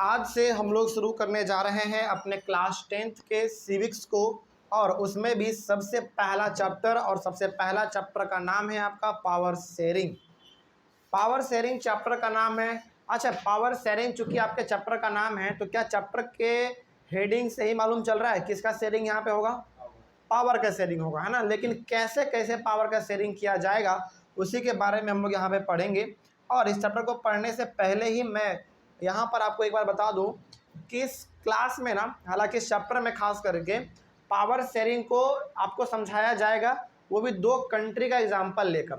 आज से हम लोग शुरू करने जा रहे हैं अपने क्लास 10th के सिविक्स को। और उसमें भी सबसे पहला चैप्टर और सबसे पहला चैप्टर का नाम है आपका power sharing. Power sharing chapter का नाम है। अच्छा, पावर शेयरिंग चूंकि आपके चैप्टर का नाम है तो क्या चैप्टर के हेडिंग से ही मालूम चल रहा है किसका शेयरिंग यहाँ पे होगा? पावर का शेयरिंग होगा, है ना। लेकिन कैसे कैसे पावर का शेयरिंग किया जाएगा उसी के बारे में हम लोग यहाँ पे पढ़ेंगे। और इस चैप्टर को पढ़ने से पहले ही मैं यहाँ पर आपको एक बार बता दूँ कि इस क्लास में ना, हालांकि इस चैप्टर में खास करके पावर शेयरिंग को आपको समझाया जाएगा, वो भी दो कंट्री का एग्जाम्पल लेकर।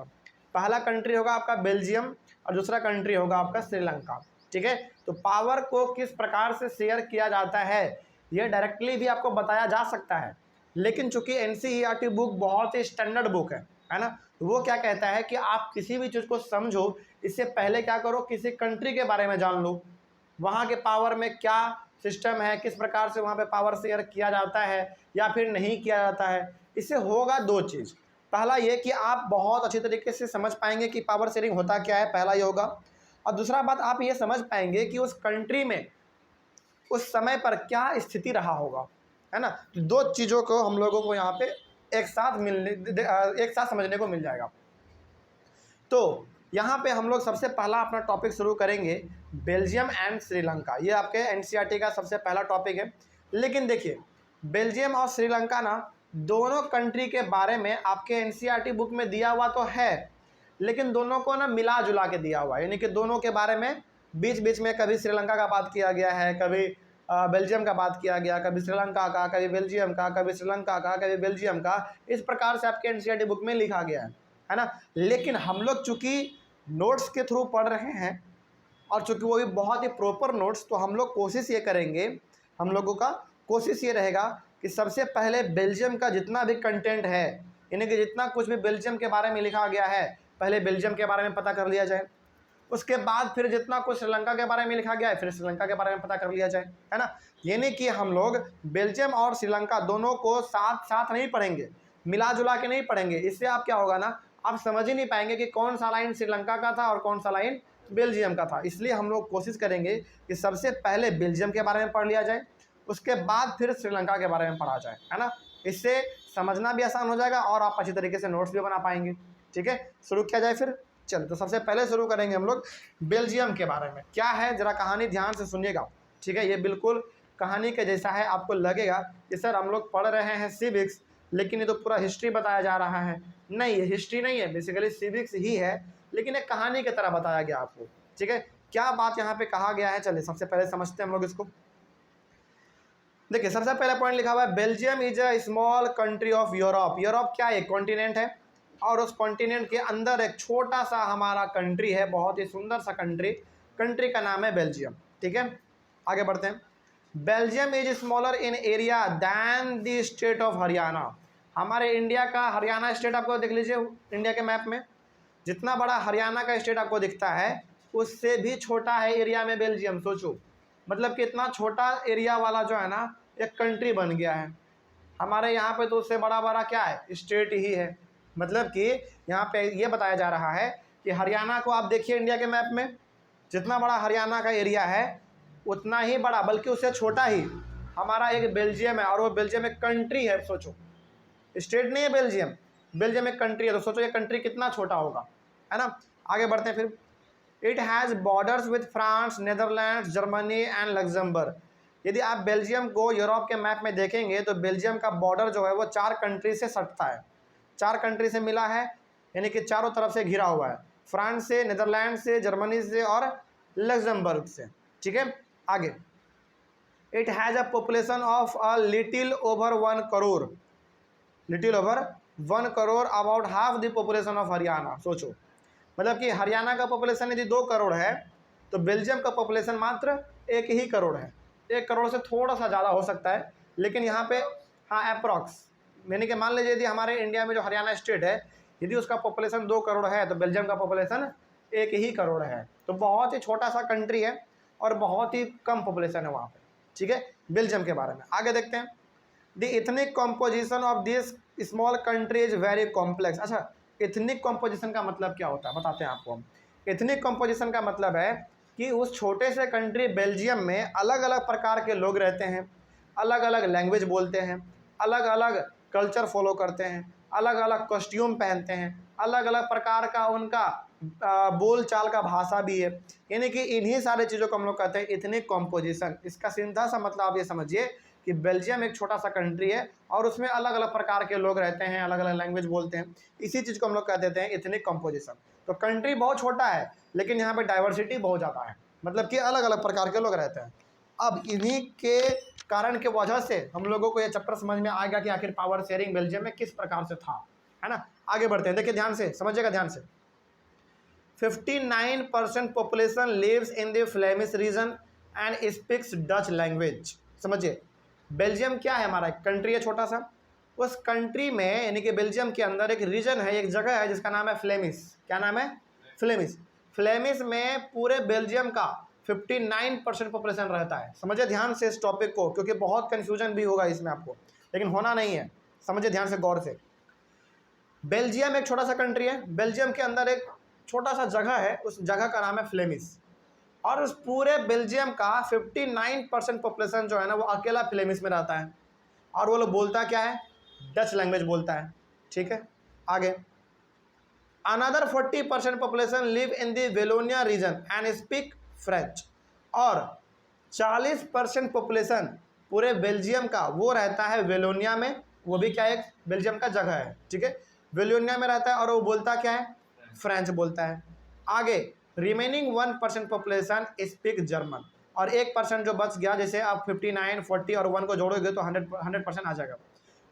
पहला कंट्री होगा आपका बेल्जियम और दूसरा कंट्री होगा आपका श्रीलंका। ठीक है, तो पावर को किस प्रकार से शेयर किया जाता है ये डायरेक्टली भी आपको बताया जा सकता है। लेकिन चूंकि एनसीईआरटी बुक बहुत ही स्टैंडर्ड बुक है ना, तो वो क्या कहता है कि आप किसी भी चीज़ को समझो इससे पहले क्या करो, किसी कंट्री के बारे में जान लो, वहाँ के पावर में क्या सिस्टम है, किस प्रकार से वहाँ पे पावर शेयर किया जाता है या फिर नहीं किया जाता है। इससे होगा दो चीज़। पहला ये कि आप बहुत अच्छी तरीके से समझ पाएंगे कि पावर शेयरिंग होता क्या है, पहला ये होगा। और दूसरा बात, आप ये समझ पाएंगे कि उस कंट्री में उस समय पर क्या स्थिति रहा होगा, है ना। तो दो चीज़ों को हम लोगों को यहाँ पे एक साथ समझने को मिल जाएगा। तो यहाँ पे हम लोग सबसे पहला अपना टॉपिक शुरू करेंगे बेल्जियम एंड श्रीलंका। ये आपके एनसीईआरटी का सबसे पहला टॉपिक है। लेकिन देखिए, बेल्जियम और श्रीलंका ना, दोनों कंट्री के बारे में आपके एनसीईआरटी बुक में दिया हुआ तो है, लेकिन दोनों को ना मिला जुला के दिया हुआ है। यानी कि दोनों के बारे में बीच बीच में कभी श्रीलंका का बात किया गया है, कभी बेल्जियम का बात किया गया, कभी श्रीलंका का, कभी बेल्जियम का, कभी श्रीलंका का, कभी बेल्जियम का। इस प्रकार से आपके एनसीईआरटी बुक में लिखा गया है ना। लेकिन हम लोग चूँकि नोट्स के थ्रू पढ़ रहे हैं और चूँकि वो भी बहुत ही प्रॉपर नोट्स, तो हम लोग कोशिश ये करेंगे, हम लोगों का कोशिश ये रहेगा कि सबसे पहले बेल्जियम का जितना भी कंटेंट है, यानी कि जितना कुछ भी बेल्जियम के बारे में लिखा गया है, पहले बेल्जियम के बारे में पता कर लिया जाए। उसके बाद फिर जितना कुछ श्रीलंका के बारे में लिखा गया है, फिर श्रीलंका के बारे में पता कर लिया जाए, है ना। यानी कि हम लोग बेल्जियम और श्रीलंका दोनों को साथ साथ नहीं पढ़ेंगे, मिला जुला के नहीं पढ़ेंगे। इससे आप क्या होगा ना, आप समझ ही नहीं पाएंगे कि कौन सा लाइन श्रीलंका का था और कौन सा लाइन बेल्जियम का था। इसलिए हम लोग कोशिश करेंगे कि सबसे पहले बेल्जियम के बारे में पढ़ लिया जाए, उसके बाद फिर श्रीलंका के बारे में पढ़ा जाए, है ना। इससे समझना भी आसान हो जाएगा और आप अच्छी तरीके से नोट्स भी बना पाएंगे। ठीक है, शुरू किया जाए फिर। चलो, तो सबसे पहले शुरू करेंगे हम लोग बेल्जियम के बारे में। क्या है, जरा कहानी ध्यान से सुनिएगा। ठीक है, ये बिल्कुल कहानी के जैसा है। आपको लगेगा कि सर हम लोग पढ़ रहे हैं सिविक्स, लेकिन ये तो पूरा हिस्ट्री बताया जा रहा है। नहीं, ये हिस्ट्री नहीं है, बेसिकली सिविक्स ही है, लेकिन एक कहानी की तरह बताया गया आपको। ठीक है, क्या बात यहाँ पे कहा गया है, चलिए सबसे पहले समझते हैं हम लोग इसको। देखिए, सबसे पहला पॉइंट लिखा हुआ है Belgium is a small country of Europe. Europe क्या है, एक कॉन्टिनेंट है और उस कॉन्टिनेंट के अंदर एक छोटा सा हमारा कंट्री है, बहुत ही सुंदर सा कंट्री का नाम है बेल्जियम। ठीक है, आगे बढ़ते हैं। Belgium is smaller in area than the state of Haryana. हमारे इंडिया का हरियाणा स्टेट आपको देख लीजिए इंडिया के मैप में, जितना बड़ा हरियाणा का स्टेट आपको दिखता है उससे भी छोटा है एरिया में बेल्जियम। सोचो, मतलब कि इतना छोटा एरिया वाला जो है ना, एक कंट्री बन गया है। हमारे यहाँ पे तो उससे बड़ा बड़ा क्या है, स्टेट ही है। मतलब कि यहाँ पे ये बताया जा रहा है कि हरियाणा को आप देखिए इंडिया के मैप में, जितना बड़ा हरियाणा का एरिया है उतना ही बड़ा, बल्कि उससे छोटा ही हमारा एक बेल्जियम है। और वो बेल्जियम एक कंट्री है। सोचो, स्टेट नहीं है बेल्जियम, बेल्जियम एक कंट्री है। तो सोचो ये कंट्री कितना छोटा होगा, है ना। आगे बढ़ते हैं फिर। It has borders with France, Netherlands, Germany and Luxembourg. यदि आप बेल्जियम को यूरोप के मैप में देखेंगे तो बेल्जियम का बॉर्डर जो है वो 4 कंट्री से सटता है, 4 कंट्री से मिला है, यानी कि चारों तरफ से घिरा हुआ है, फ्रांस से, नीदरलैंड से, जर्मनी से और लग्जमबर्ग से। ठीक है, आगे। It has a population of a little over 1 crore, little over 1 crore, about half the population of Haryana. सोचो, मतलब कि हरियाणा का पॉपुलेशन यदि 2 करोड़ है तो बेल्जियम का पॉपुलेशन मात्र 1 ही करोड़ है। 1 करोड़ से थोड़ा सा ज़्यादा हो सकता है, लेकिन यहाँ पे हाँ अप्रॉक्स, यानी कि मान लीजिए यदि हमारे इंडिया में जो हरियाणा स्टेट है यदि उसका पॉपुलेशन 2 करोड़ है तो बेल्जियम का पॉपुलेशन 1 ही करोड़ है। तो बहुत ही छोटा सा कंट्री है और बहुत ही कम पॉपुलेशन है वहाँ पे। ठीक है, बेल्जियम के बारे में आगे देखते हैं। The ethnic composition of this small country is very complex. अच्छा, इथनिक कॉम्पोजिशन का मतलब क्या होता है बताते हैं आपको हम। इथनिक कॉम्पोजिशन का मतलब है कि उस छोटे से कंट्री बेल्जियम में अलग अलग प्रकार के लोग रहते हैं, अलग अलग लैंग्वेज बोलते हैं, अलग अलग कल्चर फॉलो करते हैं, अलग अलग कॉस्ट्यूम पहनते हैं, अलग अलग प्रकार का उनका बोल चाल का भाषा भी है। यानी कि इन्हीं सारी चीज़ों को हम लोग कहते हैं इथनिक कॉम्पोजिशन। इसका सीधा सा मतलब आप ये समझिए कि बेल्जियम एक छोटा सा कंट्री है और उसमें अलग अलग प्रकार के लोग रहते हैं, अलग अलग लैंग्वेज बोलते हैं। इसी चीज़ को हम लोग कह देते हैं इथनिक कॉम्पोजिशन। तो कंट्री बहुत छोटा है लेकिन यहाँ पे डाइवर्सिटी बहुत ज़्यादा है, मतलब कि अलग अलग प्रकार के लोग रहते हैं। अब इन्हीं के कारण के वजह से हम लोगों को ये चैप्टर समझ में आएगा कि आखिर पावर शेयरिंग बेल्जियम में किस प्रकार से था, है ना। आगे बढ़ते हैं, देखिए ध्यान से समझिएगा, ध्यान से। 59% population lives in the Flemish region and speaks Dutch language. समझिए, बेल्जियम क्या है, हमारा कंट्री है छोटा सा। उस कंट्री में यानी कि बेल्जियम के अंदर एक रीजन है, एक जगह है जिसका नाम है फ्लेमिश। क्या नाम है? फ्लेमिश। फ्लेमिश में पूरे बेल्जियम का 59% पॉपुलेशन रहता है। समझिए ध्यान से इस टॉपिक को, क्योंकि बहुत कन्फ्यूजन भी होगा इसमें आपको, लेकिन होना नहीं है। समझिए ध्यान से, गौर से। बेल्जियम एक छोटा सा कंट्री है, बेल्जियम के अंदर एक छोटा सा जगह है, उस जगह का नाम है फ्लेमिश। और उस पूरे बेल्जियम का 59% पॉपुलेशन जो है ना वो अकेला फ्लेमिश में रहता है। और वो लोग बोलता क्या है? डच लैंग्वेज बोलता है। ठीक है, आगे। Another 40% population live in the Wallonia region and speak French. और 40% पॉपुलेशन पूरे बेल्जियम का वो रहता है वेलोनिया में, वो भी क्या एक बेल्जियम का जगह है। ठीक है, वेलोनिया में रहता है और वो बोलता क्या है? फ्रेंच बोलता है। आगे, रिमेनिंग 1% पॉपुलेशन स्पीक जर्मन। और 1% जो बच गया, जैसे आप 59, 40 और 1 को जोड़ोगे तो 100% आ जाएगा।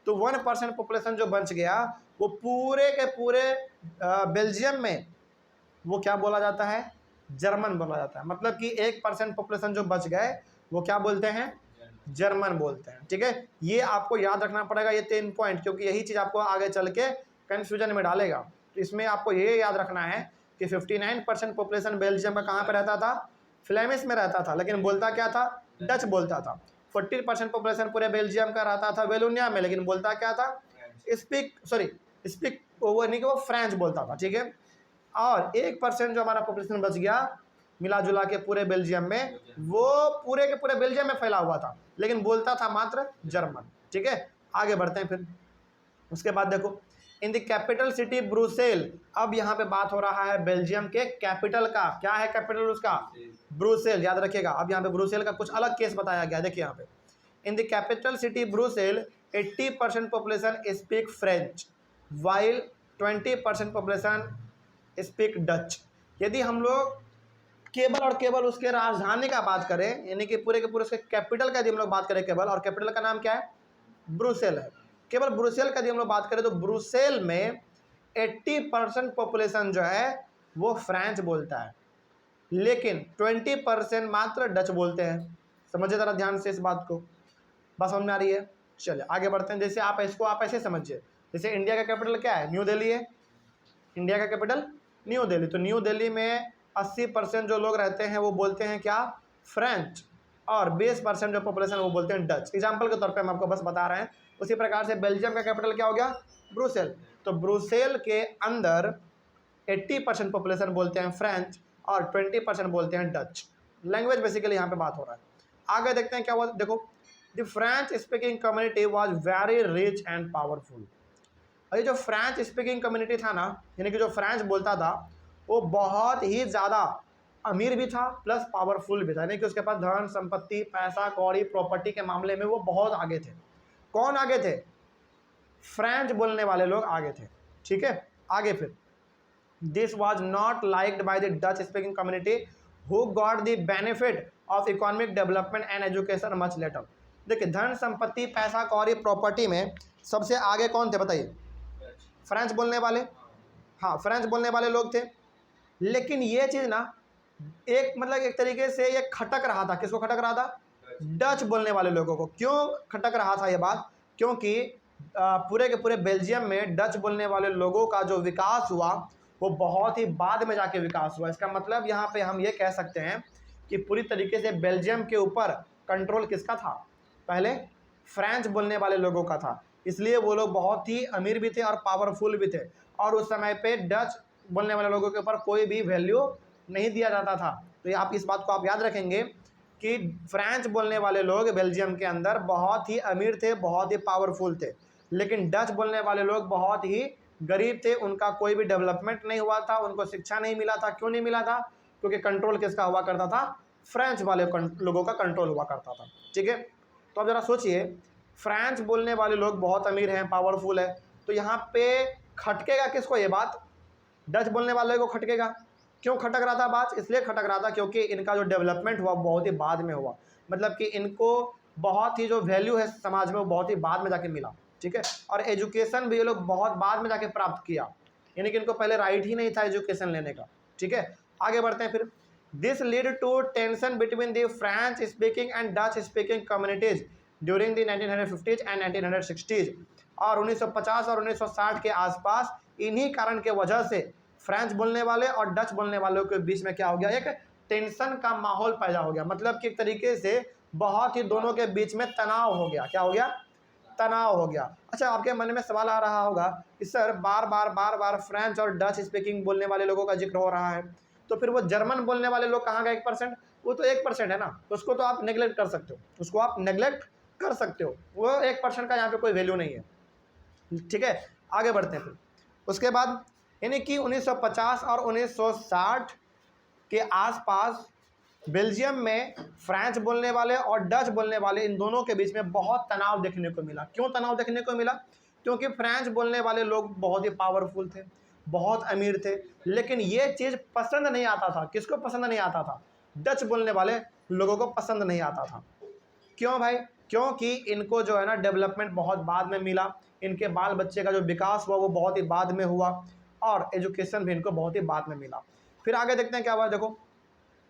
तो 1% पॉपुलेशन जो बच गया वो पूरे के पूरे बेल्जियम में वो क्या बोला जाता है? जर्मन बोला जाता है। मतलब कि 1% पॉपुलेशन जो बच गए वो क्या बोलते हैं? जर्मन बोलते हैं। ठीक है, ये आपको याद रखना पड़ेगा, ये 3 पॉइंट, क्योंकि यही चीज़ आपको आगे चल के कन्फ्यूजन में डालेगा। तो इसमें आपको ये याद रखना है कि 59% पॉपुलेशन बेल्जियम का कहाँ पर रहता था? फ्लेमिश में रहता था, लेकिन बोलता क्या था? डच बोलता था। 40% पॉपुलेशन पूरे बेल्जियम का रहता था वेलोनिया में, लेकिन बोलता क्या था? स्पीक वो नहीं कि वो फ्रेंच बोलता था। ठीक है, और 1% जो हमारा पॉपुलेशन बच गया मिला जुला के पूरे बेल्जियम में, वो पूरे के पूरे बेल्जियम में फैला हुआ था, लेकिन बोलता था मात्र जर्मन। ठीक है, आगे बढ़ते हैं फिर। उसके बाद देखो, in the capital city Brussels. अब यहाँ पे बात हो रहा है बेल्जियम के कैपिटल का। क्या है कैपिटल उसका? ब्रुसेल, याद रखिएगा। अब यहाँ पे ब्रुसेल का कुछ अलग केस बताया गया। देखिए यहाँ पे, in the capital city Brussels 80% population speak French while 20% population speak Dutch. यदि हम लोग केवल और केवल उसके राजधानी का बात करें, यानी कि पूरे के पूरे उसके कैपिटल का यदि हम लोग बात करें केवल, और कैपिटल का नाम क्या है? ब्रुसेल है। केवल ब्रुसेल का यदि हम लोग बात करें तो ब्रुसेल में 80% पॉपुलेशन जो है वो फ्रेंच बोलता है, लेकिन 20% मात्र डच बोलते हैं। समझिए ज़रा ध्यान से इस बात को, बस समझ में आ रही है? चलिए आगे बढ़ते हैं। जैसे आप इसको आप ऐसे समझिए, जैसे इंडिया का कैपिटल क्या है? न्यू दिल्ली है। इंडिया का कैपिटल न्यू दिल्ली। तो न्यू दिल्ली में 80% जो लोग रहते हैं वो बोलते हैं क्या? फ्रेंच। और 20% जो पॉपुलेशन वो बोलते हैं डच। एग्जाम्पल के तौर पे हम आपको बस बता रहे हैं। उसी प्रकार से बेल्जियम का कैपिटल क्या हो गया? ब्रुसेल। तो ब्रुसेल के अंदर 80% पॉपुलेशन बोलते हैं फ्रेंच और 20% बोलते हैं डच। लैंग्वेज बेसिकली यहाँ पे बात हो रहा है। आगे देखते हैं क्या हुआ। देखो, the French speaking community was very rich and powerful. और ये जो फ्रेंच स्पीकिंग कम्युनिटी था ना, यानी कि जो फ्रेंच बोलता था, वो बहुत ही ज़्यादा अमीर भी था प्लस पावरफुल भी था। यानी कि उसके पास धन संपत्ति, पैसा कौड़ी, प्रॉपर्टी के मामले में वो बहुत आगे थे। कौन आगे थे? फ्रेंच बोलने वाले लोग आगे थे। ठीक है, आगे फिर, this was not liked by the Dutch speaking community who got the benefit of economic development and education much later. देखिए, धन संपत्ति, पैसा कौड़ी, प्रॉपर्टी में सबसे आगे कौन थे बताइए? फ्रेंच बोलने वाले। हाँ, फ्रेंच बोलने वाले लोग थे। लेकिन ये चीज़ ना एक मतलब एक तरीके से ये खटक रहा था। किसको खटक रहा था? डच बोलने वाले लोगों को। क्यों खटक रहा था ये बात? क्योंकि पूरे के पूरे बेल्जियम में डच बोलने वाले लोगों का जो विकास हुआ वो बहुत ही बाद में जाके विकास हुआ। इसका मतलब यहाँ पे हम ये कह सकते हैं कि पूरी तरीके से बेल्जियम के ऊपर कंट्रोल किसका था? पहले फ्रेंच बोलने वाले लोगों का था। इसलिए वो लोग बहुत ही अमीर भी थे और पावरफुल भी थे। और उस समय पे डच बोलने वाले लोगों के ऊपर कोई भी वैल्यू नहीं दिया जाता था। तो ये आप इस बात को आप याद रखेंगे कि फ्रेंच बोलने वाले लोग बेल्जियम के अंदर बहुत ही अमीर थे, बहुत ही पावरफुल थे, लेकिन डच बोलने वाले लोग बहुत ही गरीब थे, उनका कोई भी डेवलपमेंट नहीं हुआ था, उनको शिक्षा नहीं मिला था। क्यों नहीं मिला था? क्योंकि कंट्रोल किसका हुआ करता था? फ्रेंच वाले लोगों का कंट्रोल हुआ करता था। ठीक है, तो अब जरा सोचिए, फ्रेंच बोलने वाले लोग बहुत अमीर हैं, पावरफुल है, तो यहाँ पे खटकेगा किसको ये बात? डच बोलने वाले को खटकेगा। क्यों खटक रहा था बात? इसलिए खटक रहा था क्योंकि इनका जो डेवलपमेंट हुआ बहुत ही बाद में हुआ, मतलब कि इनको बहुत ही जो वैल्यू है समाज में वो बहुत ही बाद में जाके मिला। ठीक है, और एजुकेशन भी ये लोग बहुत बाद में जाके प्राप्त किया, यानी कि इनको पहले राइट ही नहीं था एजुकेशन लेने का। ठीक है, आगे बढ़ते हैं फिर। This lead to tension between the French speaking and Dutch speaking communities during the 1950s and 1960s। और 1950 और 1960 के आसपास इन्हीं कारण के वजह से फ्रेंच बोलने वाले और डच बोलने वालों के बीच में क्या हो गया? एक टेंशन का माहौल पैदा हो गया, मतलब कि एक तरीके से बहुत ही दोनों के बीच में तनाव हो गया। क्या हो गया? तनाव हो गया। अच्छा, आपके मन में सवाल आ रहा होगा कि सर बार बार फ्रेंच और डच स्पीकिंग बोलने वाले लोगों का जिक्र हो रहा है, तो फिर वो जर्मन बोलने वाले लोग कहाँ गए? 1%? वो तो 1% है ना, तो उसको तो आप नेग्लेक्ट कर सकते हो, उसको आप नेग्लेक्ट कर सकते हो, वो 1% का यहाँ पे कोई वैल्यू नहीं है। ठीक है, आगे बढ़ते हैं फिर। उसके बाद यानी कि 1950 और 1960 के आसपास बेल्जियम में फ्रेंच बोलने वाले और डच बोलने वाले इन दोनों के बीच में बहुत तनाव देखने को मिला। क्यों तनाव देखने को मिला? क्योंकि फ्रेंच बोलने वाले लोग बहुत ही पावरफुल थे, बहुत अमीर थे, लेकिन ये चीज़ पसंद नहीं आता था। किसको पसंद नहीं आता था? डच बोलने वाले लोगों को पसंद नहीं आता था। क्यों भाई? क्योंकि इनको जो है ना डेवलपमेंट बहुत बाद में मिला, इनके बाल बच्चे का जो विकास हुआ वो बहुत ही बाद में हुआ, और एजुकेशन भी इनको बहुत ही बाद में मिला। फिर आगे देखते हैं क्या हुआ। देखो,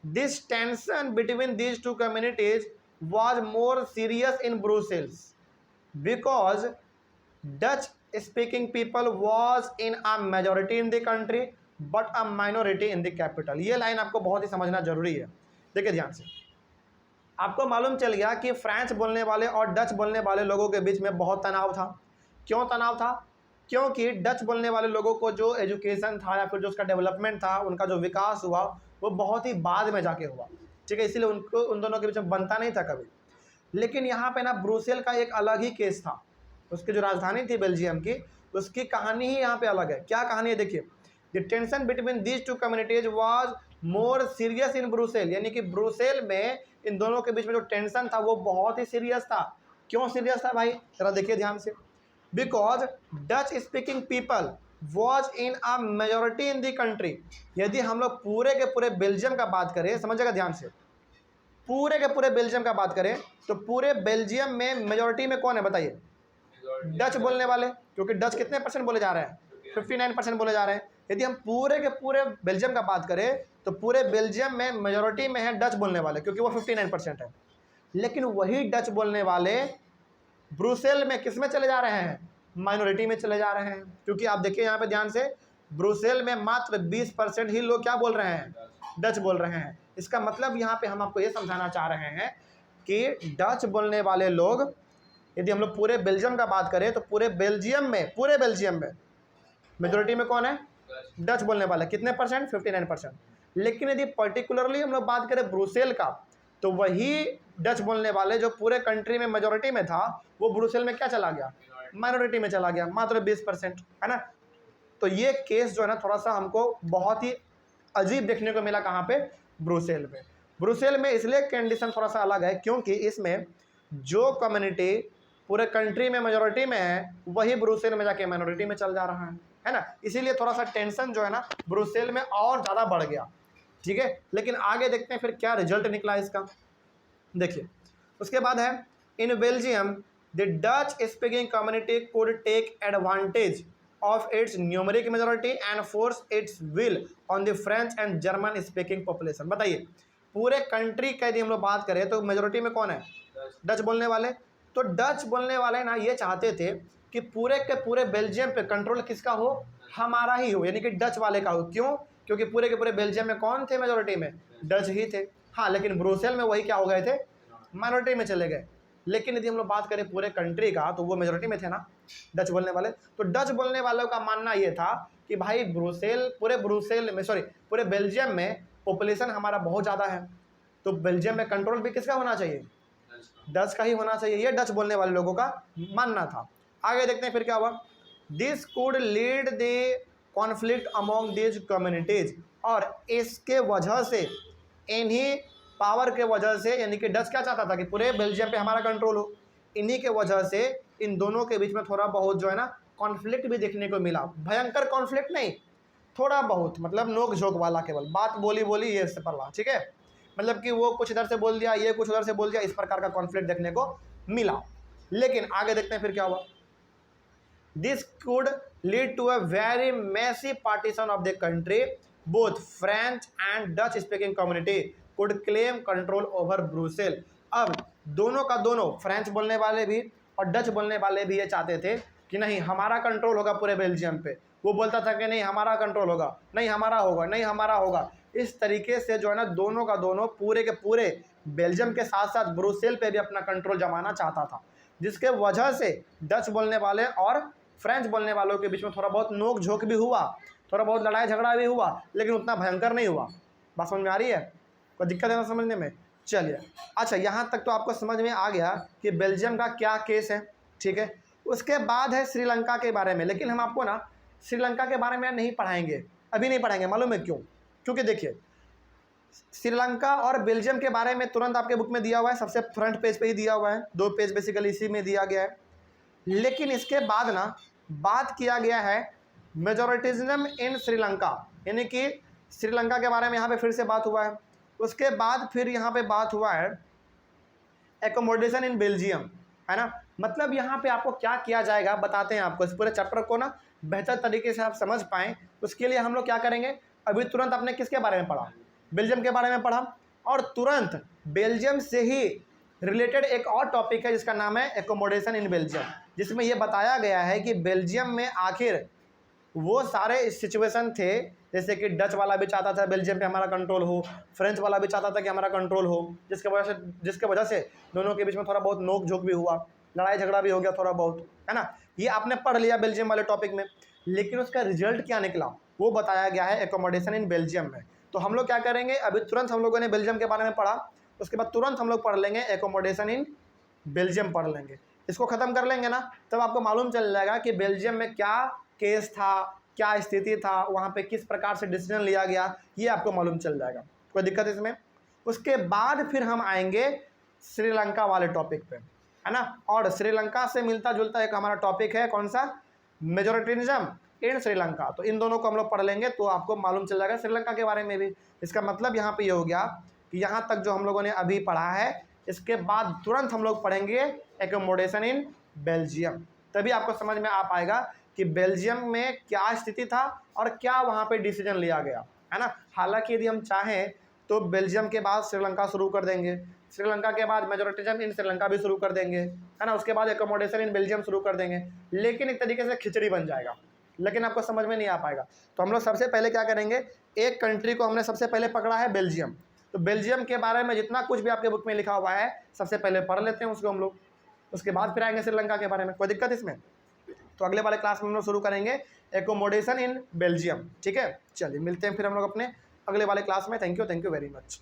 this tension between these two communities was more serious in Brussels because Dutch speaking people was in a majority in the country but a minority in the capital. ये लाइन आपको बहुत ही समझना जरूरी है। देखिए ध्यान से, आपको मालूम चल गया कि फ्रेंच बोलने वाले और डच बोलने वाले लोगों के बीच में बहुत तनाव था। क्यों तनाव था? क्योंकि डच बोलने वाले लोगों को जो एजुकेशन था या फिर जो उसका डेवलपमेंट था, उनका जो विकास हुआ वो बहुत ही बाद में जाके हुआ। ठीक है, इसीलिए उनको उन दोनों के बीच में बनता नहीं था कभी। लेकिन यहाँ पे ना ब्रुसेल का एक अलग ही केस था, उसकी जो राजधानी थी बेल्जियम की, उसकी कहानी ही यहाँ पे अलग है। क्या कहानी है? देखिए, the tension between these two communities was more serious in Brussels, यानी कि ब्रुसेल में इन दोनों के बीच में जो टेंशन था वो बहुत ही सीरियस था। क्यों सीरियस था भाई? जरा देखिए ध्यान से। Because Dutch speaking people was in a majority in the country. यदि हम लोग पूरे के पूरे बेल्जियम का बात करें, समझेगा ध्यान से, पूरे के पूरे बेल्जियम का बात करें तो पूरे बेल्जियम में मेजोरिटी में कौन है बताइए? डच बोलने वाले, क्योंकि डच कितने % बोले जा रहे हैं? 59% बोले जा रहे हैं। यदि हम पूरे के पूरे बेल्जियम का बात करें तो पूरे बेल्जियम में मेजोरिटी में है डच बोलने वाले, क्योंकि वो 59% है। लेकिन वही डच बोलने वाले ब्रुसेल में किस में चले जा रहे हैं? माइनॉरिटी में चले जा रहे हैं। क्योंकि आप देखिए यहाँ पे ध्यान से, ब्रुसेल में मात्र 20% ही लोग क्या बोल रहे हैं? डच बोल रहे हैं। इसका मतलब यहाँ पे हम आपको ये समझाना चाह रहे हैं कि डच बोलने वाले लोग, यदि हम लोग पूरे बेल्जियम का बात करें तो पूरे बेल्जियम में मेजोरिटी में कौन है? डच बोलने वाले। कितने %? 59%। लेकिन यदि पर्टिकुलरली हम लोग बात करें ब्रुसेल का, तो वही डच बोलने वाले जो पूरे कंट्री में मेजोरिटी में था, वो ब्रुसेल में क्या चला गया? माइनॉरिटी में चला गया, मात्र 20%, है ना। तो ये केस जो है ना थोड़ा सा हमको बहुत ही अजीब देखने को मिला। कहाँ पे? ब्रुसेल में। ब्रुसेल में इसलिए कंडीशन थोड़ा सा अलग है क्योंकि इसमें जो कम्युनिटी पूरे कंट्री में मेजोरिटी में है वही ब्रुसेल में जाके माइनॉरिटी में चल जा रहा है ना। इसीलिए थोड़ा सा टेंशन जो है ना ब्रुसेल में और ज़्यादा बढ़ गया। ठीक है, लेकिन आगे देखते हैं फिर क्या रिजल्ट निकला इसका। देखिए, उसके बाद है, in Belgium the Dutch speaking community could take advantage of its numeric majority and force its will on the French and German speaking population. बताइए, पूरे कंट्री का यदि हम लोग बात करें तो मेजोरिटी में कौन है? डच बोलने वाले। तो डच बोलने वाले ना ये चाहते थे कि पूरे के पूरे बेल्जियम पे कंट्रोल किसका हो? हमारा ही हो, यानी कि डच वाले का हो। क्यों? क्योंकि पूरे के पूरे बेल्जियम में कौन थे मेजोरिटी में? डच ही थे। हाँ, लेकिन ब्रुसेल में वही क्या हो गए थे? माइनॉरिटी में चले गए। लेकिन यदि हम लोग बात करें पूरे कंट्री का तो वो मेजोरिटी में थे ना, डच बोलने वाले। तो डच बोलने वालों का मानना ये था कि भाई पूरे बेल्जियम में पॉपुलेशन हमारा बहुत ज़्यादा है, तो बेल्जियम में कंट्रोल भी किसका होना चाहिए, डच का ही होना चाहिए, ये डच बोलने वाले लोगों का मानना था। आगे देखते हैं फिर क्या हुआ। This could lead the conflict among this communities, और इसके वजह से, इन्हीं पावर के वजह से, यानी कि डच क्या चाहता था कि पूरे बेल्जियम पे हमारा कंट्रोल हो, इन्हीं के वजह से इन दोनों के बीच में थोड़ा बहुत जो है ना कॉन्फ्लिक्ट भी देखने को मिला। भयंकर कॉन्फ्लिक्ट नहीं, थोड़ा बहुत, मतलब नोक झोंक वाला, केवल बात बोली ये से परवाह, ठीक है, मतलब कि वो कुछ इधर से बोल दिया, ये कुछ उधर से बोल दिया, इस प्रकार का कॉन्फ्लिक्ट देखने को मिला। लेकिन आगे देखते हैं फिर क्या हुआ। This could lead to a very massive partition of the country, both French and Dutch speaking community could claim control over Brussels. अब दोनों का दोनों, फ्रेंच बोलने वाले भी और डच बोलने वाले भी ये चाहते थे कि नहीं हमारा कंट्रोल होगा पूरे बेल्जियम पे, वो बोलता था कि नहीं हमारा कंट्रोल होगा, नहीं हमारा होगा, नहीं हमारा होगा। इस तरीके से जो है ना दोनों का दोनों पूरे के पूरे बेल्जियम के साथ साथ ब्रुसेल पे भी अपना कंट्रोल जमाना चाहता था, जिसके वजह से डच बोलने वाले और फ्रेंच बोलने वालों के बीच में थोड़ा बहुत नोक झोंक भी हुआ, थोड़ा बहुत लड़ाई झगड़ा भी हुआ, लेकिन उतना भयंकर नहीं हुआ। बात समझ में आ रही है, कोई दिक्कत है ना समझने में? चलिए, अच्छा यहाँ तक तो आपको समझ में आ गया कि बेल्जियम का क्या केस है, ठीक है। उसके बाद है श्रीलंका के बारे में, लेकिन हम आपको ना श्रीलंका के बारे में नहीं पढ़ाएंगे, अभी नहीं पढ़ाएंगे, मालूम है क्यों? क्योंकि देखिए श्रीलंका और बेल्जियम के बारे में तुरंत आपके बुक में दिया हुआ है, सबसे फ्रंट पेज पे ही दिया हुआ है, 2 पेज बेसिकली इसी में दिया गया है। लेकिन इसके बाद ना बात किया गया है मेजोरिटिज्म इन श्रीलंका, यानी कि श्रीलंका के बारे में यहाँ पे फिर से बात हुआ है। उसके बाद फिर यहाँ पे बात हुआ है एकोमोडेशन इन बेल्जियम, है ना। मतलब यहाँ पे आपको क्या किया जाएगा बताते हैं आपको, इस पूरे चैप्टर को ना बेहतर तरीके से आप समझ पाएँ, उसके लिए हम लोग क्या करेंगे, अभी तुरंत आपने किसके बारे में पढ़ा, बेल्जियम के बारे में पढ़ा, और तुरंत बेल्जियम से ही रिलेटेड एक और टॉपिक है जिसका नाम है एकोमोडेशन इन बेल्जियम, जिसमें यह बताया गया है कि बेल्जियम में आखिर वो सारे सिचुएशन थे, जैसे कि डच वाला भी चाहता था बेल्जियम पे हमारा कंट्रोल हो, फ्रेंच वाला भी चाहता था कि हमारा कंट्रोल हो, जिसके वजह से दोनों के बीच में थोड़ा बहुत नोक झोंक भी हुआ, लड़ाई झगड़ा भी हो गया थोड़ा बहुत, है ना। ये आपने पढ़ लिया बेल्जियम वाले टॉपिक में, लेकिन उसका रिजल्ट क्या निकला वो बताया गया है एकोमोडेशन इन बेल्जियम में। तो हम लोग क्या करेंगे, अभी तुरंत हम लोगों ने बेल्जियम के बारे में पढ़ा, उसके बाद तुरंत हम लोग पढ़ लेंगे एकोमोडेशन इन बेल्जियम पढ़ लेंगे। इसको ख़त्म कर लेंगे ना, तब आपको मालूम चल जाएगा कि बेल्जियम में क्या केस था, क्या स्थिति था, वहाँ पे किस प्रकार से डिसीजन लिया गया, ये आपको मालूम चल जाएगा, कोई दिक्कत इसमें। उसके बाद फिर हम आएंगे श्रीलंका वाले टॉपिक पे, है ना। और श्रीलंका से मिलता जुलता एक हमारा टॉपिक है, कौन सा, मेजोरिटिज्म इन श्रीलंका। तो इन दोनों को हम लोग पढ़ लेंगे तो आपको मालूम चल जाएगा श्रीलंका के बारे में भी। इसका मतलब यहाँ पे ये हो गया कि यहाँ तक जो हम लोगों ने अभी पढ़ा है, इसके बाद तुरंत हम लोग पढ़ेंगे एकोमोडेशन इन बेल्जियम, तभी आपको समझ में आ पाएगा कि बेल्जियम में क्या स्थिति था और क्या वहाँ पे डिसीजन लिया गया, है ना। हालांकि यदि हम चाहें तो बेल्जियम के बाद श्रीलंका शुरू कर देंगे, श्रीलंका के बाद मेजोरिटिज्म इन श्रीलंका भी शुरू कर देंगे, है ना, उसके बाद एकोमोडेशन इन बेल्जियम शुरू कर देंगे, लेकिन एक तरीके से खिचड़ी बन जाएगा, लेकिन आपको समझ में नहीं आ पाएगा। तो हम लोग सबसे पहले क्या करेंगे, एक कंट्री को हमने सबसे पहले पकड़ा है बेल्जियम, तो बेल्जियम के बारे में जितना कुछ भी आपके बुक में लिखा हुआ है सबसे पहले पढ़ लेते हैं उसको हम लोग, उसके बाद फिर आएंगे श्रीलंका के बारे में, कोई दिक्कत इसमें। तो अगले वाले क्लास में हम लोग शुरू करेंगे एकोमोडेशन इन बेल्जियम, ठीक है। चलिए मिलते हैं फिर हम लोग अपने अगले वाले क्लास में। Thank you very much.